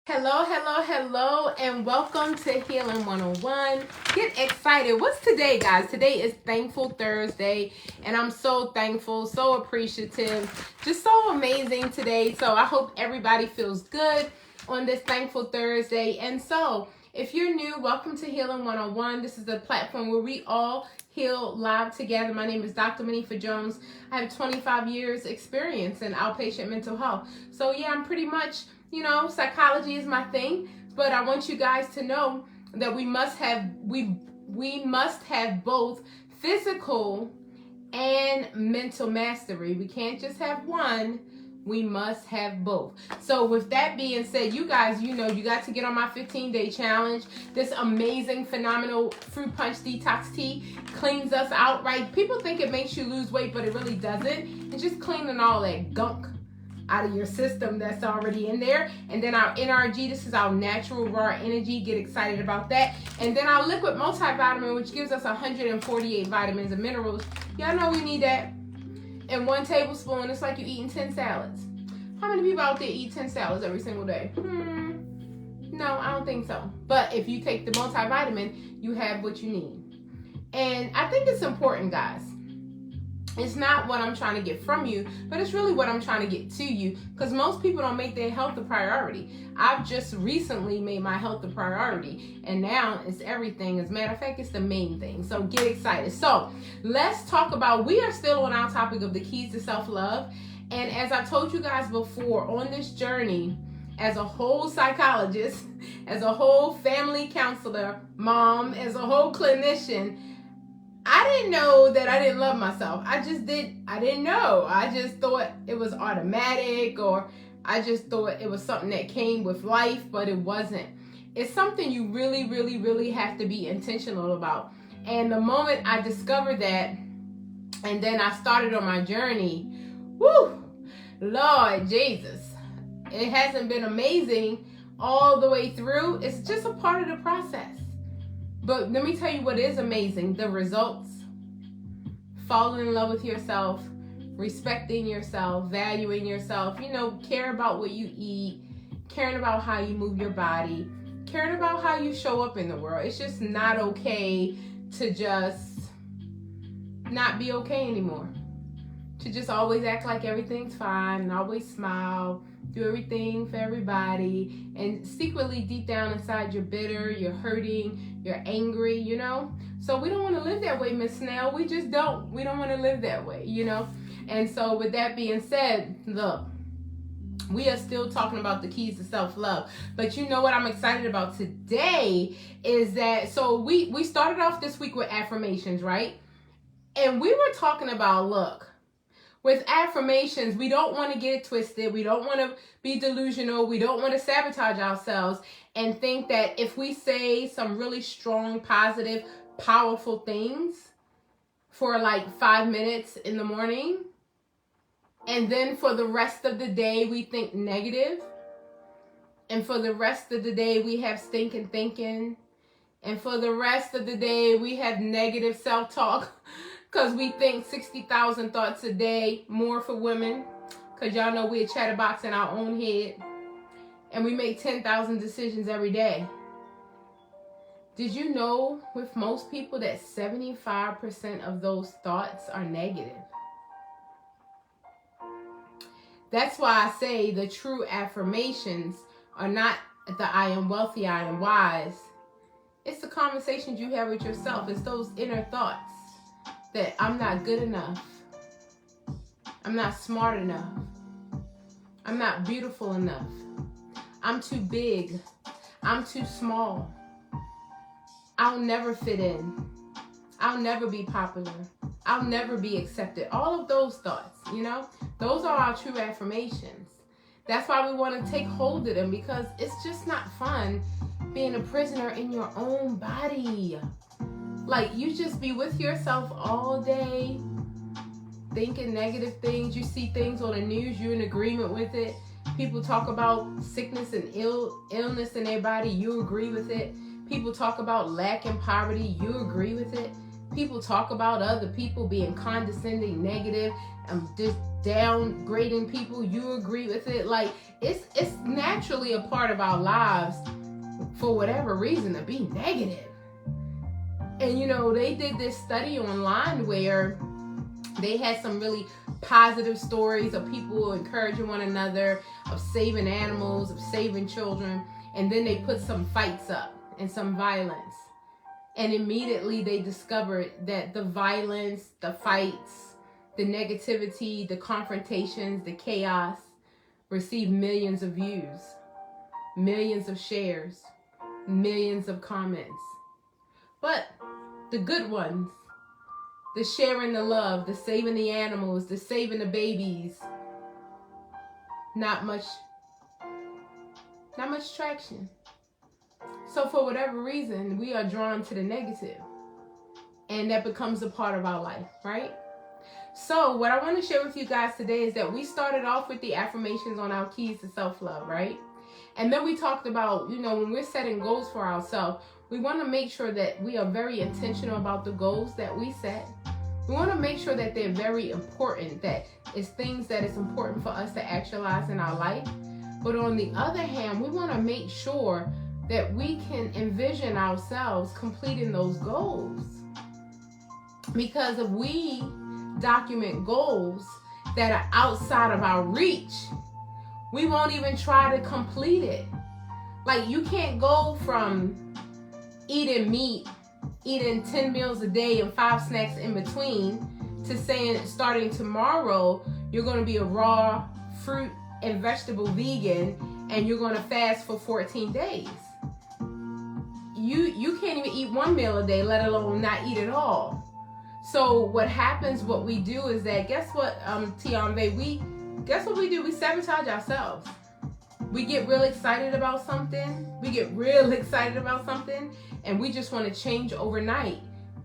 Hello, and welcome to Healing 101. Get excited. What's today, guys? Today is Thankful Thursday, and I'm so thankful, so appreciative, just so amazing today. So I hope everybody feels good on this Thankful Thursday. And so, if you're new, welcome to Healing 101. This is the platform where we all heal live together. My name is DrMonifa Jones. I have 25 years experience in outpatient mental health. So yeah, I'm pretty much, psychology is my thing, but I want you guys to know that we must have both physical and mental mastery. We can't just have one. We must have both. So with that being said, you guys, you got to get on my 15-day challenge. This amazing, phenomenal fruit punch detox tea cleans us out, right? People think it makes you lose weight, but it really doesn't. It's just cleaning all that gunk out of your system that's already in there. And then our NRG, this is our natural raw energy. Get excited about that. And then our liquid multivitamin, which gives us 148 vitamins and minerals. Y'all know we need that. And 1 tablespoon, it's like you're eating 10 salads. How many people out there eat 10 salads every single day? No, I don't think so. But if you take the multivitamin, you have what you need. And I think it's important, guys. It's not what I'm trying to get from you, but it's really what I'm trying to get to you, because most people don't make their health a priority. I've just recently made my health a priority, and now it's everything. As a matter of fact, it's the main thing. So get excited. So let's talk about, we are still on our topic of the keys to self-love. And as I told you guys before, on this journey, as a whole psychologist, as a whole family counselor, mom, as a whole clinician, I didn't know that I didn't love myself. I didn't know. I just thought it was automatic, or I just thought it was something that came with life, but it wasn't. It's something you really, really, really have to be intentional about. And the moment I discovered that, and then I started on my journey, Lord Jesus, it hasn't been amazing all the way through. It's just a part of the process. But let me tell you what is amazing. The results. Falling in love with yourself, respecting yourself, valuing yourself, care about what you eat, caring about how you move your body, caring about how you show up in the world. It's just not okay to just not be okay anymore. To just always act like everything's fine and always smile, do everything for everybody, and secretly deep down inside you're bitter, you're hurting, you're angry, So we don't want to live that way, Miss Snell. We just don't. We don't want to live that way, And so with that being said, look, we are still talking about the keys to self-love. But you know what I'm excited about today is that, so we started off this week with affirmations, right? And we were talking about, look, with affirmations, we don't want to get it twisted. We don't want to be delusional. We don't want to sabotage ourselves and think that if we say some really strong, positive, powerful things for like 5 minutes in the morning, and then for the rest of the day we think negative, and for the rest of the day we have stinking thinking, and for the rest of the day we have negative self-talk, because we think 60,000 thoughts a day, more for women, because y'all know we're a chatterbox in our own head, and we make 10,000 decisions every day. Did you know with most people that 75% of those thoughts are negative? That's why I say the true affirmations are not the I am wealthy, I am wise. It's the conversations you have with yourself. It's those inner thoughts. That I'm not good enough. I'm not smart enough. I'm not beautiful enough. I'm too big. I'm too small. I'll never fit in. I'll never be popular. I'll never be accepted. All of those thoughts, those are our true affirmations. That's why we want to take hold of them, because it's just not fun being a prisoner in your own body. Like, you just be with yourself all day, thinking negative things. You see things on the news, you're in agreement with it. People talk about sickness and illness in their body, you agree with it. People talk about lack and poverty, you agree with it. people talk about other people being condescending, negative, just downgrading people, you agree with it. Like, it's naturally a part of our lives, for whatever reason, to be negative. And they did this study online where they had some really positive stories of people encouraging one another, of saving animals, of saving children, and then they put some fights up and some violence. And immediately they discovered that the violence, the fights, the negativity, the confrontations, the chaos received millions of views, millions of shares, millions of comments. But the good ones, the sharing the love, the saving the animals, the saving the babies, not much traction. So for whatever reason, we are drawn to the negative, and that becomes a part of our life, right? So what I want to share with you guys today is that we started off with the affirmations on our keys to self-love, right? And then we talked about, when we're setting goals for ourselves, we want to make sure that we are very intentional about the goals that we set. We want to make sure that they're very important, that it's things that is important for us to actualize in our life. But on the other hand, we want to make sure that we can envision ourselves completing those goals. Because if we document goals that are outside of our reach, we won't even try to complete it. Like, you can't go from eating meat, eating 10 meals a day and 5 snacks in between, to saying starting tomorrow you're going to be a raw fruit and vegetable vegan and you're going to fast for 14 days. You can't even eat 1 meal a day, let alone not eat at all. So what happens, what we do is that, guess what, guess what we do? We sabotage ourselves. We get real excited about something. And we just want to change overnight.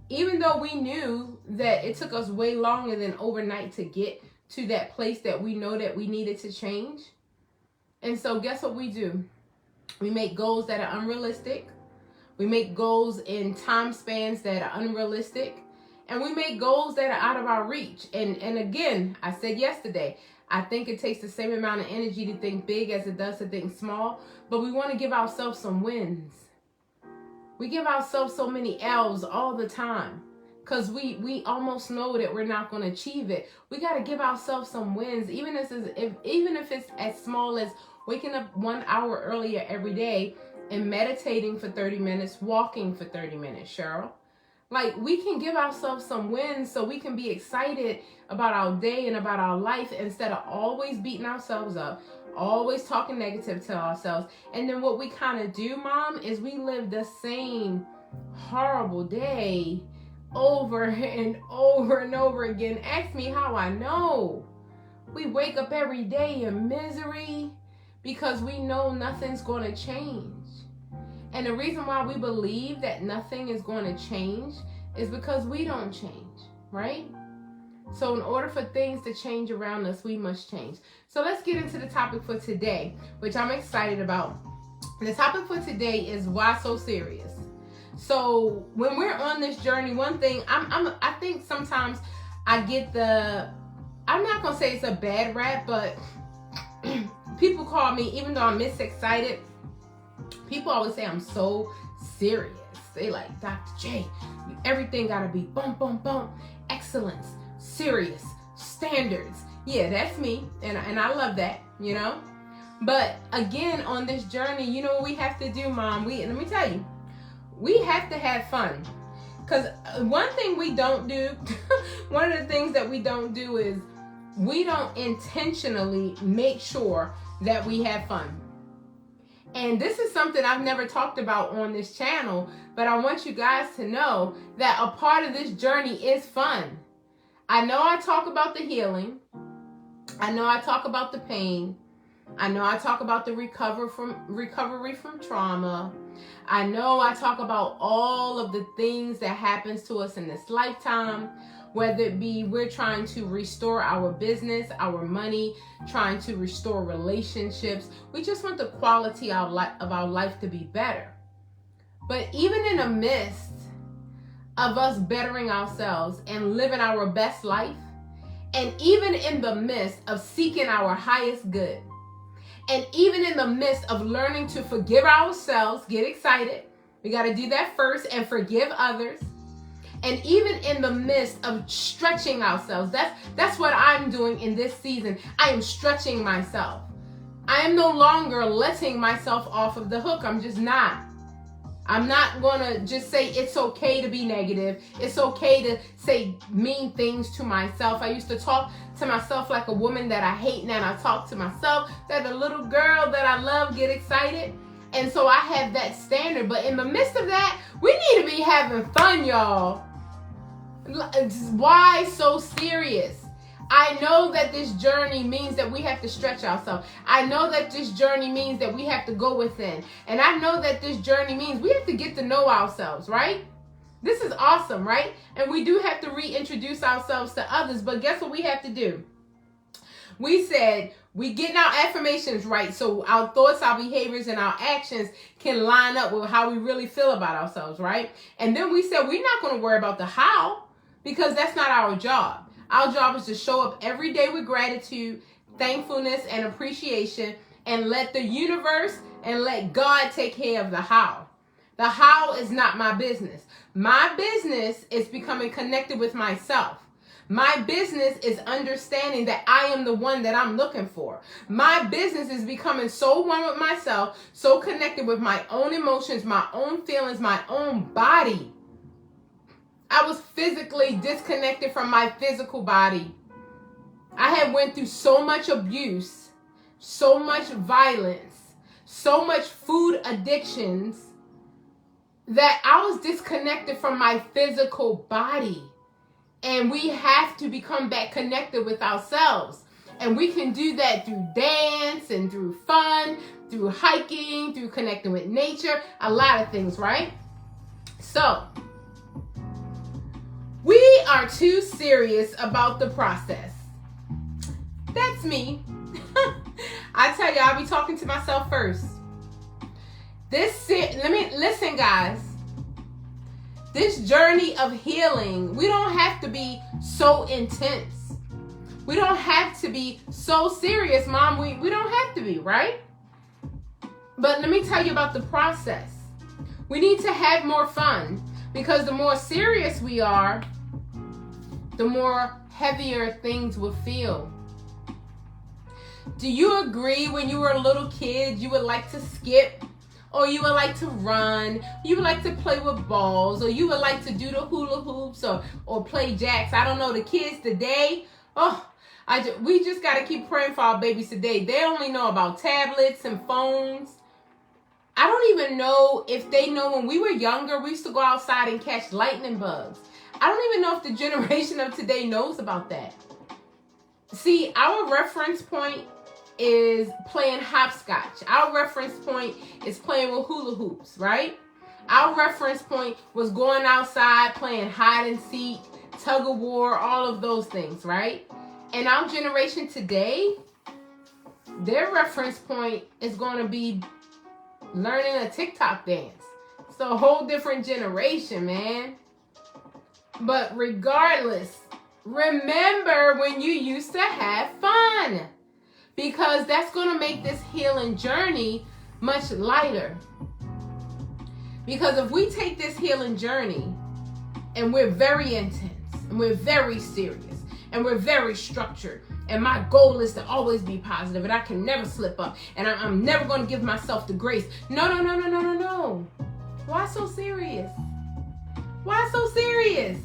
Even though we knew that it took us way longer than overnight to get to that place that we know that we needed to change. And so guess what we do? We make goals that are unrealistic. We make goals in time spans that are unrealistic. And we make goals that are out of our reach. And again, I said yesterday, I think it takes the same amount of energy to think big as it does to think small. But we want to give ourselves some wins. We give ourselves so many L's all the time because we almost know that we're not going to achieve it. We got to give ourselves some wins, even if it's as small as waking up 1 hour earlier every day and meditating for 30 minutes, walking for 30 minutes, Cheryl. Like, we can give ourselves some wins so we can be excited about our day and about our life instead of always beating ourselves up, always talking negative to ourselves. And then what we kind of do, Mom, is we live the same horrible day over and over and over again. Ask me how I know. We wake up every day in misery because we know nothing's going to change. And the reason why we believe that nothing is going to change is because we don't change, right? So in order for things to change around us, we must change. So let's get into the topic for today, which I'm excited about. The topic for today is why so serious. So when we're on this journey, one thing I think sometimes I get I'm not gonna say it's a bad rap, but people call me, even though I'm excited, people always say I'm so serious. They like, Dr. J, everything gotta be boom, boom, boom, excellence, serious, standards. Yeah, that's me, and I love that, But again, on this journey, you know what we have to do, Mom? Let me tell you, we have to have fun. Because one thing we don't do, one of the things that we don't do is we don't intentionally make sure that we have fun. And this is something I've never talked about on this channel, but I want you guys to know that a part of this journey is fun. I know I talk about the healing. I know I talk about the pain. I know I talk about the recovery from trauma. I know I talk about all of the things that happens to us in this lifetime, whether it be we're trying to restore our business, our money, trying to restore relationships. We just want the quality of our life to be better. But even in the midst of us bettering ourselves and living our best life, and even in the midst of seeking our highest good, and even in the midst of learning to forgive ourselves, get excited. We got to do that first, and forgive others. And even in the midst of stretching ourselves, that's what I'm doing in this season. I am stretching myself. I am no longer letting myself off of the hook. I'm just not. I'm not going to just say it's okay to be negative. It's okay to say mean things to myself. I used to talk to myself like a woman that I hate. Now I talk to myself that a little girl that I love, get excited. And so I have that standard. But in the midst of that, we need to be having fun, y'all. Why so serious? I know that this journey means that we have to stretch ourselves. I know that this journey means that we have to go within. And I know that this journey means we have to get to know ourselves, right? This is awesome, right? And we do have to reintroduce ourselves to others. But guess what we have to do? We said we getting our affirmations right so our thoughts, our behaviors, and our actions can line up with how we really feel about ourselves, right? And then we said we're not going to worry about the how, because that's not our job. Our job is to show up every day with gratitude, thankfulness, and appreciation, and let the universe and let God take care of the how. The how is not my business. My business is becoming connected with myself. My business is understanding that I am the one that I'm looking for. My business is becoming so one with myself, so connected with my own emotions, my own feelings, my own body. I was physically disconnected from my physical body. I had went through so much abuse, so much violence, so much food addictions that I was disconnected from my physical body. And we have to become back connected with ourselves. And we can do that through dance and through fun, through hiking, through connecting with nature, a lot of things, right? So, we are too serious about the process. That's me. I tell you, I'll be talking to myself first. Listen, guys. This journey of healing, we don't have to be so intense. We don't have to be so serious, Mom. We don't have to be, right? But let me tell you about the process. We need to have more fun, because the more serious we are, the more heavier things will feel. Do you agree when you were a little kid, you would like to skip, or you would like to run, you would like to play with balls, or you would like to do the hula hoops or play jacks? I don't know, the kids today, we just got to keep praying for our babies today. They only know about tablets and phones. I don't even know if they know when we were younger, we used to go outside and catch lightning bugs. I don't even know if the generation of today knows about that. See, our reference point is playing hopscotch. Our reference point is playing with hula hoops, right? Our reference point was going outside, playing hide and seek, tug of war, all of those things, right? And our generation today, their reference point is going to be learning a TikTok dance. It's a whole different generation, man. But regardless, remember when you used to have fun, because that's going to make this healing journey much lighter. Because if we take this healing journey and we're very intense and we're very serious and we're very structured, and my goal is to always be positive and I can never slip up and I'm never going to give myself the grace. No. Why so serious? Why so serious?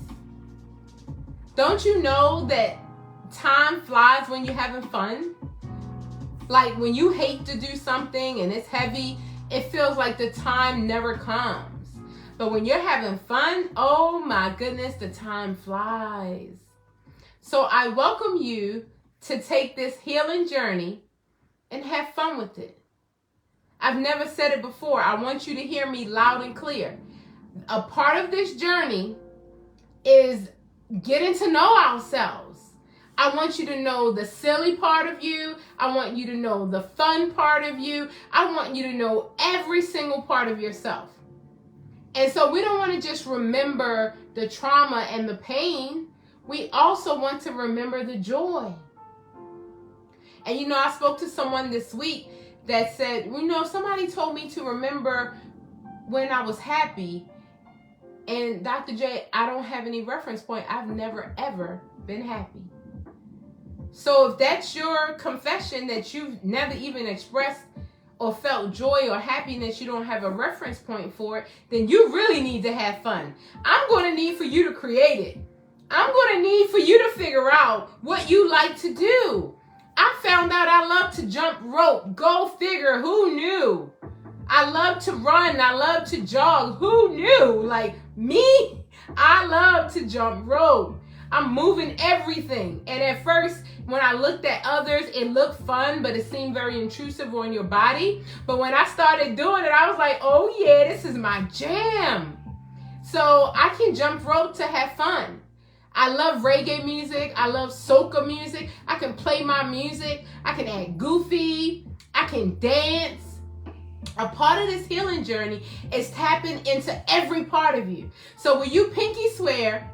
Don't you know that time flies when you're having fun? Like when you hate to do something and it's heavy, it feels like the time never comes. But when you're having fun, oh my goodness, the time flies. So I welcome you to take this healing journey and have fun with it. I've never said it before. I want you to hear me loud and clear. A part of this journey is getting to know ourselves. I want you to know the silly part of you. I want you to know the fun part of you. I want you to know every single part of yourself. And so we don't want to just remember the trauma and the pain. We also want to remember the joy. And you know, I spoke to someone this week that said, you know, somebody told me to remember when I was happy. And Dr. J, I don't have any reference point. I've never, ever been happy. So if that's your confession, that you've never even expressed or felt joy or happiness, you don't have a reference point for it, then you really need to have fun. I'm going to need for you to create it. I'm going to need for you to figure out what you like to do. I found out I love to jump rope. Go figure. Who knew? I love to run. I love to jog. Who knew? Like me, I love to jump rope. I'm moving everything. And at first, when I looked at others, it looked fun, but it seemed very intrusive on your body. But when I started doing it, I was like, oh yeah, this is my jam. So I can jump rope to have fun. I love reggae music. I love soca music. I can play my music. I can act goofy. I can dance. A part of this healing journey is tapping into every part of you. So will you pinky swear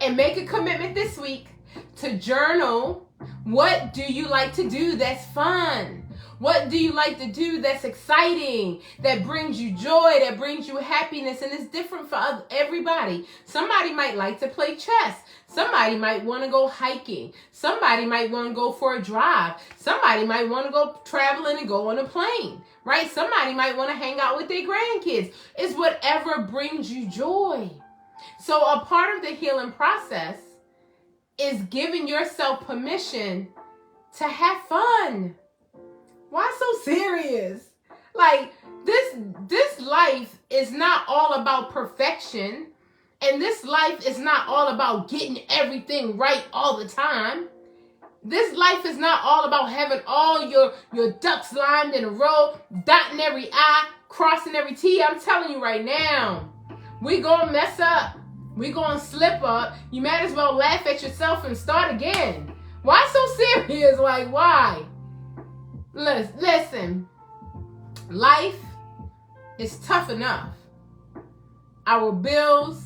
and make a commitment this week to journal? What do you like to do that's fun? What do you like to do that's exciting, that brings you joy, that brings you happiness? And it's different for everybody. Somebody might like to play chess. Somebody might want to go hiking. Somebody might want to go for a drive. Somebody might want to go traveling and go on a plane, right? Somebody might want to hang out with their grandkids. It's whatever brings you joy. So a part of the healing process is giving yourself permission to have fun. Why so serious? Like this life is not all about perfection, and this life is not all about getting everything right all the time. This life is not all about having all your ducks lined in a row, dotting every I, crossing every T. I'm telling you right now, we gonna mess up. We gonna slip up. You might as well laugh at yourself and start again. Why so serious? Like, why? Listen, life is tough enough. Our bills,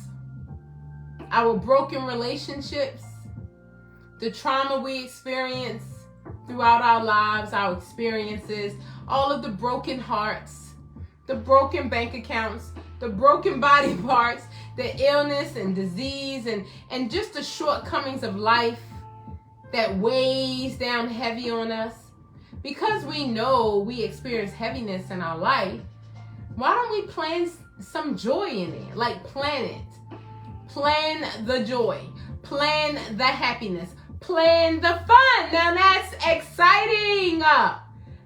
our broken relationships, the trauma we experience throughout our lives, our experiences, all of the broken hearts, the broken bank accounts, the broken body parts, the illness and disease, and just the shortcomings of life that weighs down heavy on us. Because we know we experience heaviness in our life, why don't we plan some joy in it? Like, plan it. Plan the joy. Plan the happiness. Plan the fun. Now that's exciting.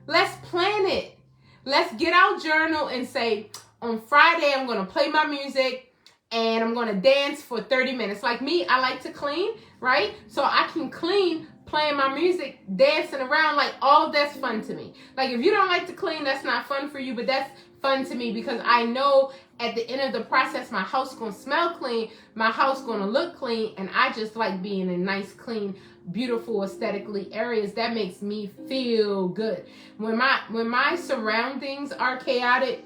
Let's plan it. Let's get our journal and say, on Friday, I'm going to play my music and I'm going to dance for 30 minutes. Like me, I like to clean, right? So I can clean playing my music, dancing around. Like, all of that's fun to me. Like, if you don't like to clean, that's not fun for you, but that's fun to me because I know at the end of the process, my house going to smell clean, my house going to look clean, and I just like being in nice, clean, beautiful, aesthetically areas. That makes me feel good. When my surroundings are chaotic,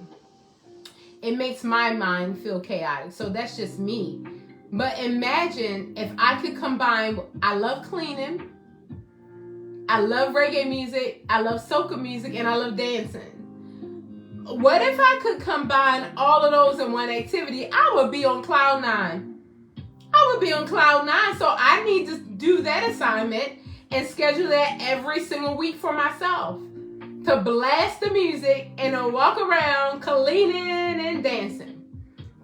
it makes my mind feel chaotic. So that's just me. But imagine if I could combine, I love cleaning, I love reggae music, I love soca music, and I love dancing. What if I could combine all of those in one activity? I would be on cloud nine. I would be on cloud nine. So I need to do that assignment and schedule that every single week for myself. To blast the music and to walk around cleaning and dancing.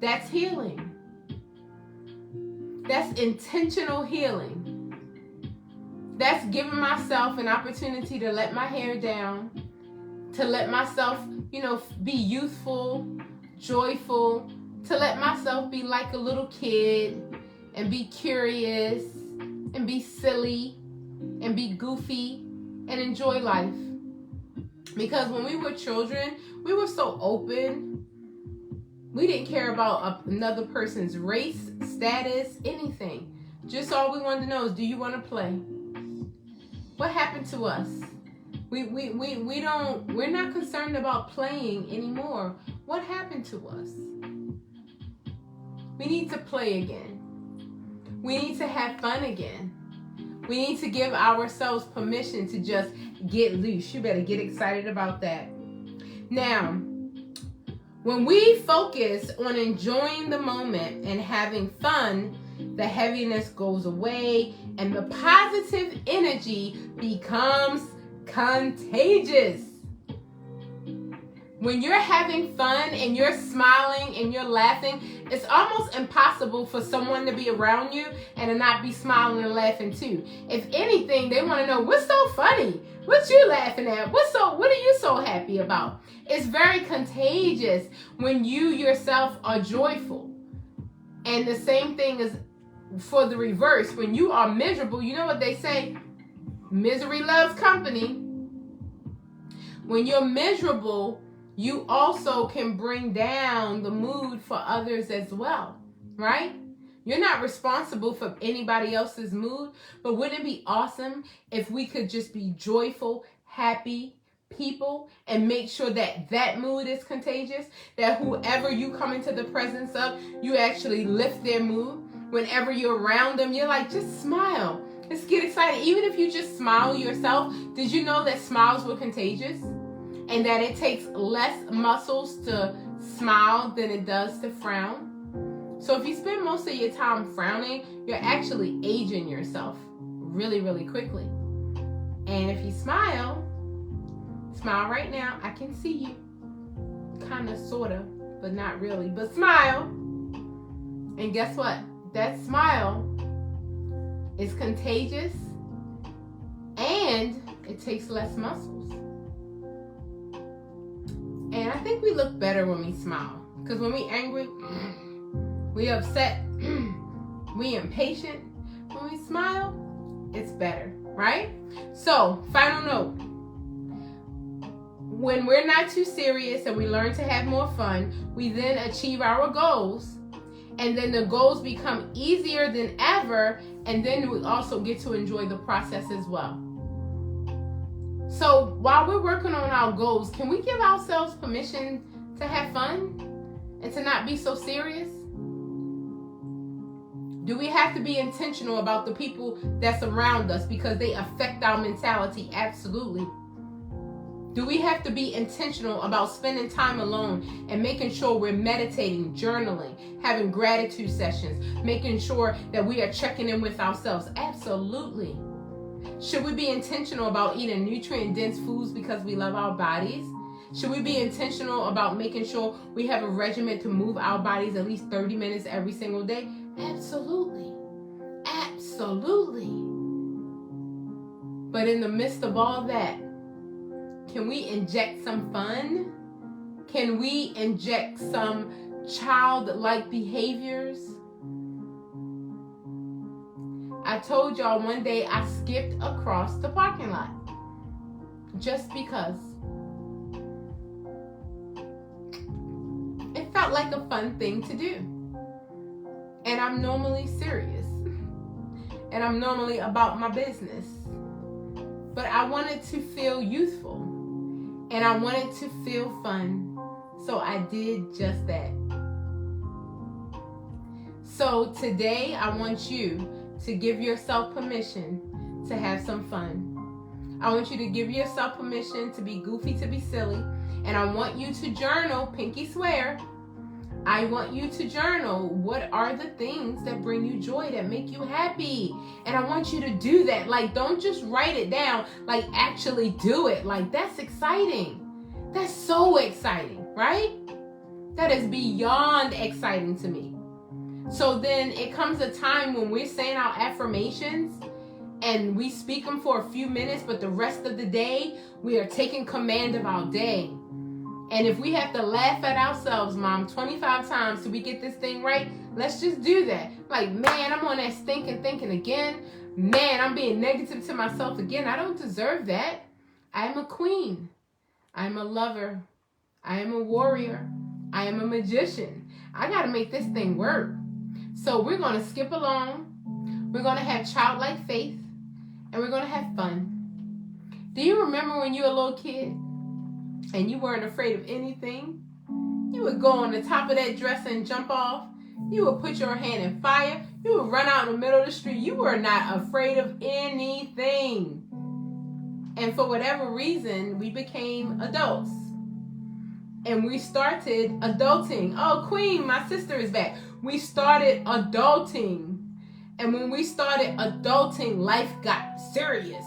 That's healing. That's intentional healing. That's giving myself an opportunity to let my hair down, to let myself, be youthful, joyful, to let myself be like a little kid and be curious and be silly and be goofy and enjoy life. Because when we were children, we were so open. We didn't care about another person's race, status, anything. Just all we wanted to know is, do you want to play? What happened to us? We're not concerned about playing anymore. What happened to us? We need to play again. We need to have fun again. We need to give ourselves permission to just get loose. You better get excited about that. Now, when we focus on enjoying the moment and having fun, the heaviness goes away and the positive energy becomes contagious. When you're having fun and you're smiling and you're laughing, it's almost impossible for someone to be around you and to not be smiling and laughing too. If anything, they want to know, what's so funny? What you laughing at? What are you so happy about? It's very contagious when you yourself are joyful. And the same thing is for the reverse. When you are miserable, you know what they say? Misery loves company. When you're miserable, you also can bring down the mood for others as well, right? You're not responsible for anybody else's mood, but wouldn't it be awesome if we could just be joyful, happy people and make sure that that mood is contagious, that whoever you come into the presence of, you actually lift their mood. Whenever you're around them, you're like, just smile. Let's get excited. Even if you just smile yourself, did you know that smiles were contagious? And that it takes less muscles to smile than it does to frown? So if you spend most of your time frowning, you're actually aging yourself really, really quickly. And if you smile right now. I can see you. Kind of, sort of, but not really. But smile. And guess what? That smile is contagious and it takes less muscles. And I think we look better when we smile. Because when we angry, we upset, we impatient. When we smile, it's better, right? So, final note. When we're not too serious and we learn to have more fun, we then achieve our goals. And then the goals become easier than ever. And then we also get to enjoy the process as well. So while we're working on our goals, can we give ourselves permission to have fun and to not be so serious? Do we have to be intentional about the people that's around us because they affect our mentality? Absolutely. Do we have to be intentional about spending time alone and making sure we're meditating, journaling, having gratitude sessions, making sure that we are checking in with ourselves? Absolutely. Should we be intentional about eating nutrient-dense foods because we love our bodies? Should we be intentional about making sure we have a regimen to move our bodies at least 30 minutes every single day? Absolutely. Absolutely. But in the midst of all that, can we inject some fun? Can we inject some childlike behaviors? I told y'all one day I skipped across the parking lot. Just because. It felt like a fun thing to do. And I'm normally serious. And I'm normally about my business. But I wanted to feel youthful. And I wanted to feel fun. So I did just that. So today I want you to give yourself permission to have some fun. I want you to give yourself permission to be goofy, to be silly. And I want you to journal, pinky swear. I want you to journal what are the things that bring you joy, that make you happy. And I want you to do that. Like, don't just write it down, like actually do it. Like, that's exciting. That's so exciting, right? That is beyond exciting to me. So then it comes a time when we're saying our affirmations and we speak them for a few minutes, but the rest of the day, we are taking command of our day. And if we have to laugh at ourselves, Mom, 25 times till we get this thing right, let's just do that. Like, man, I'm on that thinking again. Man, I'm being negative to myself again. I don't deserve that. I am a queen. I am a lover. I am a warrior. I am a magician. I got to make this thing work. So we're going to skip along. We're going to have childlike faith. And we're going to have fun. Do you remember when you were a little kid and you weren't afraid of anything? You would go on the top of that dresser and jump off. You would put your hand in fire. You would run out in the middle of the street. You were not afraid of anything. And for whatever reason, we became adults. And we started adulting. Oh, Queen, my sister is back. We started adulting. And when we started adulting, life got serious.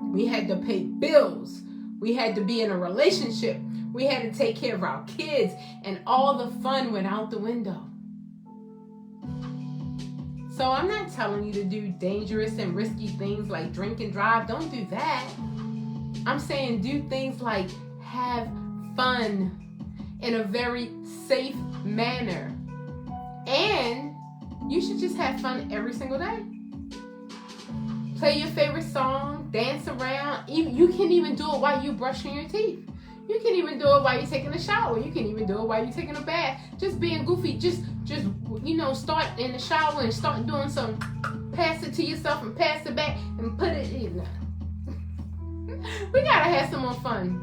We had to pay bills. We had to be in a relationship. We had to take care of our kids. And all the fun went out the window. So I'm not telling you to do dangerous and risky things like drink and drive. Don't do that. I'm saying do things like have fun in a very safe manner. And you should just have fun every single day. Play your favorite song, dance around. You can even do it while you're brushing your teeth. You can even do it while you're taking a shower. You can even do it while you're taking a bath. Just being goofy. Just start in the shower and start doing some. Pass it to yourself and pass it back and put it in. We gotta have some more fun.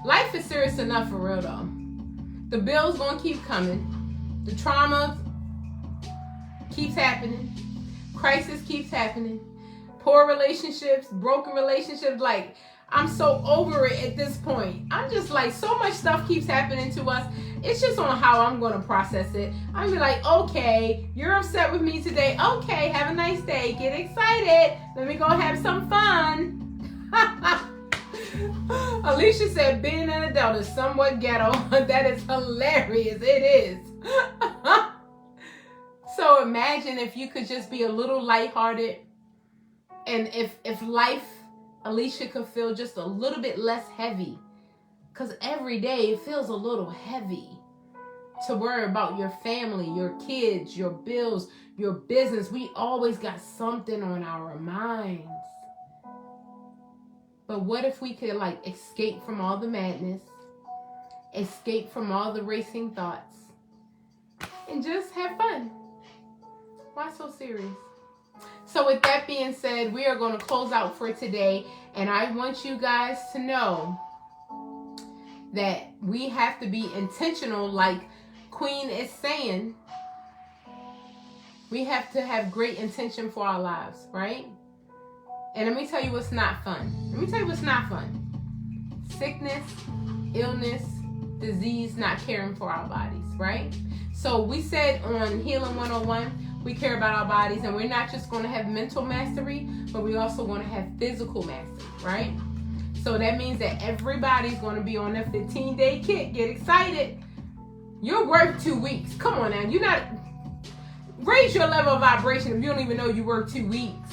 Life is serious enough for real though. The bills gonna keep coming. The trauma keeps happening. Crisis keeps happening. Poor relationships, broken relationships. Like, I'm so over it at this point. I'm just like, so much stuff keeps happening to us. It's just on how I'm going to process it. I'm be like, okay, you're upset with me today. Okay, have a nice day. Get excited. Let me go have some fun. Alicia said being an adult is somewhat ghetto. That is hilarious. It is. So imagine if you could just be a little lighthearted, and if life, Alicia, could feel just a little bit less heavy. Because every day it feels a little heavy to worry about your family, your kids, your bills, your business. We always got something on our minds. But what if we could escape from all the madness, escape from all the racing thoughts, and just have fun? Why so serious? So with that being said, we are going to close out for today. And I want you guys to know that we have to be intentional, like Queen is saying. We have to have great intention for our lives, right? And let me tell you what's not fun. Let me tell you what's not fun. Sickness, illness, disease, not caring for our bodies, right? So we said on Healing 101, we care about our bodies, and we're not just going to have mental mastery, but we also want to have physical mastery, right? So that means that everybody's going to be on a 15-day kit. Get excited. You're worth 2 weeks. Come on now. You're not. Raise your level of vibration if you don't even know you work 2 weeks.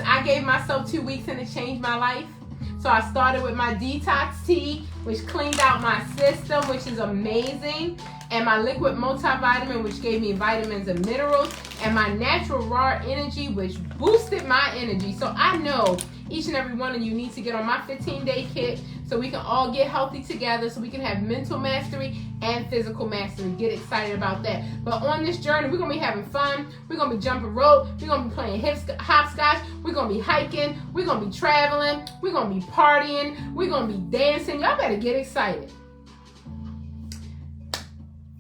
I gave myself 2 weeks and it changed my life. So I started with my detox tea, which cleaned out my system, which is amazing. And my liquid multivitamin, which gave me vitamins and minerals. And my natural raw energy, which boosted my energy. So I know each and every one of you needs to get on my 15-day kit so we can all get healthy together, so we can have mental mastery and physical mastery. Get excited about that. But on this journey, we're going to be having fun. We're going to be jumping rope. We're going to be playing hopscotch. We're going to be hiking. We're going to be traveling. We're going to be partying. We're going to be dancing. Y'all better get excited.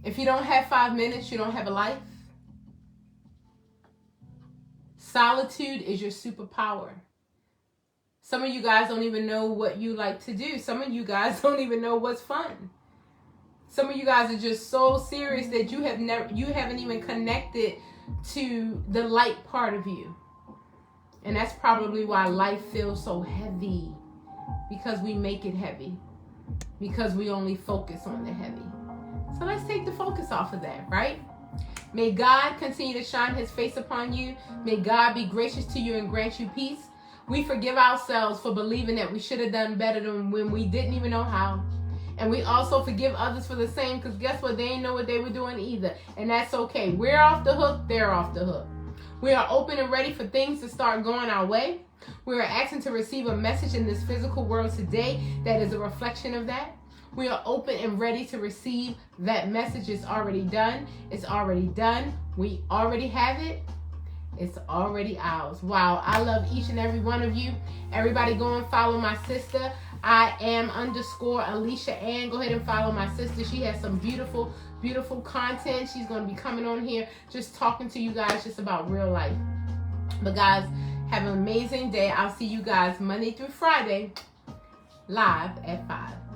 If you don't have 5 minutes, you don't have a life. Solitude is your superpower. Some of you guys don't even know what you like to do. Some of you guys don't even know what's fun. Some of you guys are just so serious that you haven't even connected to the light part of you. And that's probably why life feels so heavy, because we make it heavy, because we only focus on the heavy. So let's take the focus off of that, right? May God continue to shine his face upon you. May God be gracious to you and grant you peace. We forgive ourselves for believing that we should have done better than when we didn't even know how. And we also forgive others for the same, because guess what? They didn't know what they were doing either. And that's okay. We're off the hook. They're off the hook. We are open and ready for things to start going our way. We are asking to receive a message in this physical world today that is a reflection of that. We are open and ready to receive that message. It's already done. It's already done. We already have it. It's already ours. Wow, I love each and every one of you. Everybody go and follow my sister. I am _Alicia Ann. Go ahead and follow my sister. She has some beautiful, beautiful content. She's going to be coming on here just talking to you guys just about real life. But guys, have an amazing day. I'll see you guys Monday through Friday live at 5.